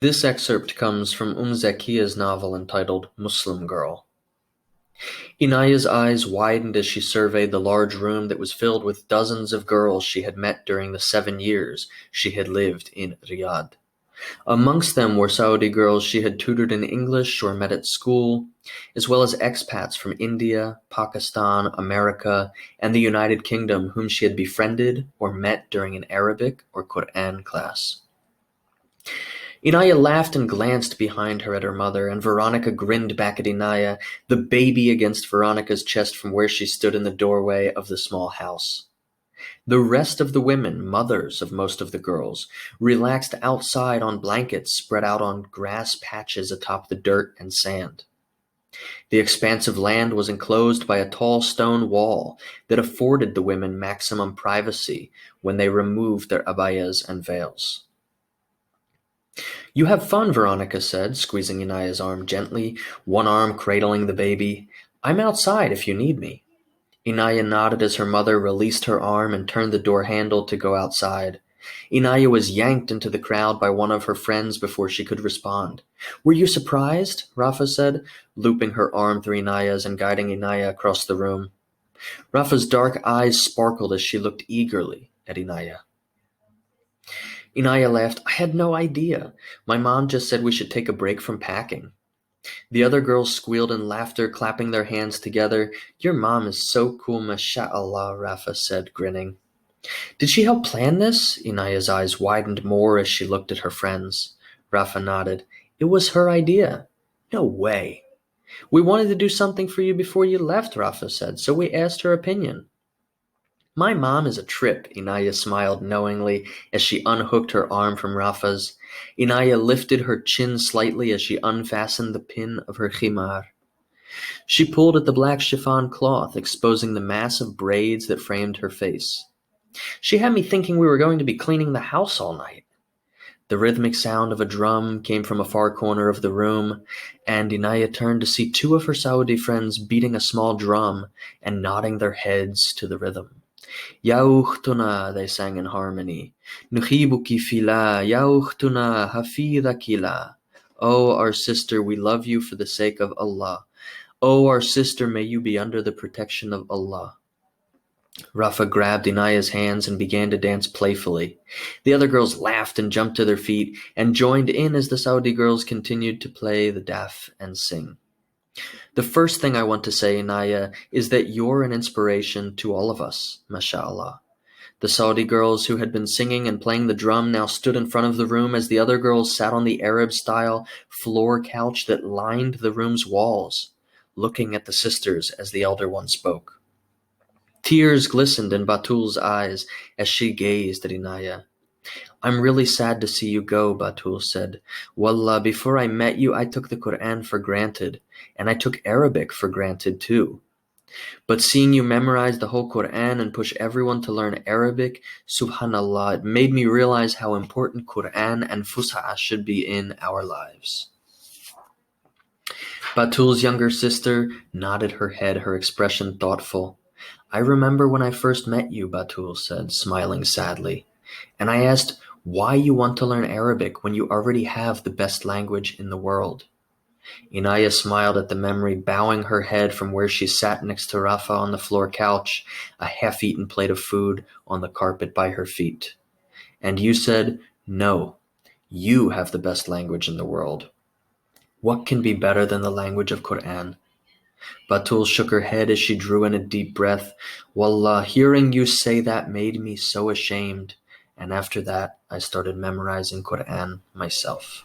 This excerpt comes from Zakiyyah's novel entitled Muslim Girl. Inaya's eyes widened as she surveyed the large room that was filled with dozens of girls she had met during the 7 years she had lived in Riyadh. Amongst them were Saudi girls she had tutored in English or met at school, as well as expats from India, Pakistan, America, and the United Kingdom whom she had befriended or met during an Arabic or Quran class. Inaya laughed and glanced behind her at her mother, and Veronica grinned back at Inaya, the baby against Veronica's chest from where she stood in the doorway of the small house. The rest of the women, mothers of most of the girls, relaxed outside on blankets spread out on grass patches atop the dirt and sand. The expanse of land was enclosed by a tall stone wall that afforded the women maximum privacy when they removed their abayas and veils. "You have fun," Veronica said, squeezing Inaya's arm gently, one arm cradling the baby. "I'm outside if you need me." Inaya nodded as her mother released her arm and turned the door handle to go outside. Inaya was yanked into the crowd by one of her friends before she could respond. "Were you surprised?" Rafa said, looping her arm through Inaya's and guiding Inaya across the room. Rafa's dark eyes sparkled as she looked eagerly at Inaya. Inaya laughed. "I had no idea. My mom just said we should take a break from packing." The other girls squealed in laughter, clapping their hands together. "Your mom is so cool, mashallah," Rafa said, grinning. "Did she help plan this?" Inaya's eyes widened more as she looked at her friends. Rafa nodded. "It was her idea." "No way." "We wanted to do something for you before you left," Rafa said, "so we asked her opinion." "My mom is a trip," Inaya smiled knowingly as she unhooked her arm from Rafa's. Inaya lifted her chin slightly as she unfastened the pin of her khimar. She pulled at the black chiffon cloth, exposing the massive braids that framed her face. "She had me thinking we were going to be cleaning the house all night." The rhythmic sound of a drum came from a far corner of the room, and Inaya turned to see two of her Saudi friends beating a small drum and nodding their heads to the rhythm. "Ya ukhtuna," they sang in harmony. "Nuhibuki fila, ya ukhtuna, hafidhakila." "Oh, our sister, we love you for the sake of Allah. Oh, our sister, may you be under the protection of Allah." Rafa grabbed Inaya's hands and began to dance playfully. The other girls laughed and jumped to their feet and joined in as the Saudi girls continued to play the daf and sing. "The first thing I want to say, Inaya, is that you're an inspiration to all of us, mashallah." The Saudi girls who had been singing and playing the drum now stood in front of the room as the other girls sat on the Arab-style floor couch that lined the room's walls, looking at the sisters as the elder one spoke. Tears glistened in Batul's eyes as she gazed at Inaya. "I'm really sad to see you go," Batul said. "Wallah, before I met you, I took the Quran for granted, and I took Arabic for granted too. But seeing you memorize the whole Quran and push everyone to learn Arabic, subhanallah, it made me realize how important Quran and Fusha should be in our lives." Batul's younger sister nodded her head, her expression thoughtful. "I remember when I first met you," Batul said, smiling sadly, "and I asked why you want to learn Arabic when you already have the best language in the world." Inaya smiled at the memory, bowing her head from where she sat next to Rafa on the floor couch, a half-eaten plate of food on the carpet by her feet. "And you said, no, you have the best language in the world. What can be better than the language of Quran?" Batul shook her head as she drew in a deep breath. "Wallah, hearing you say that made me so ashamed, and after that I started memorizing Quran myself."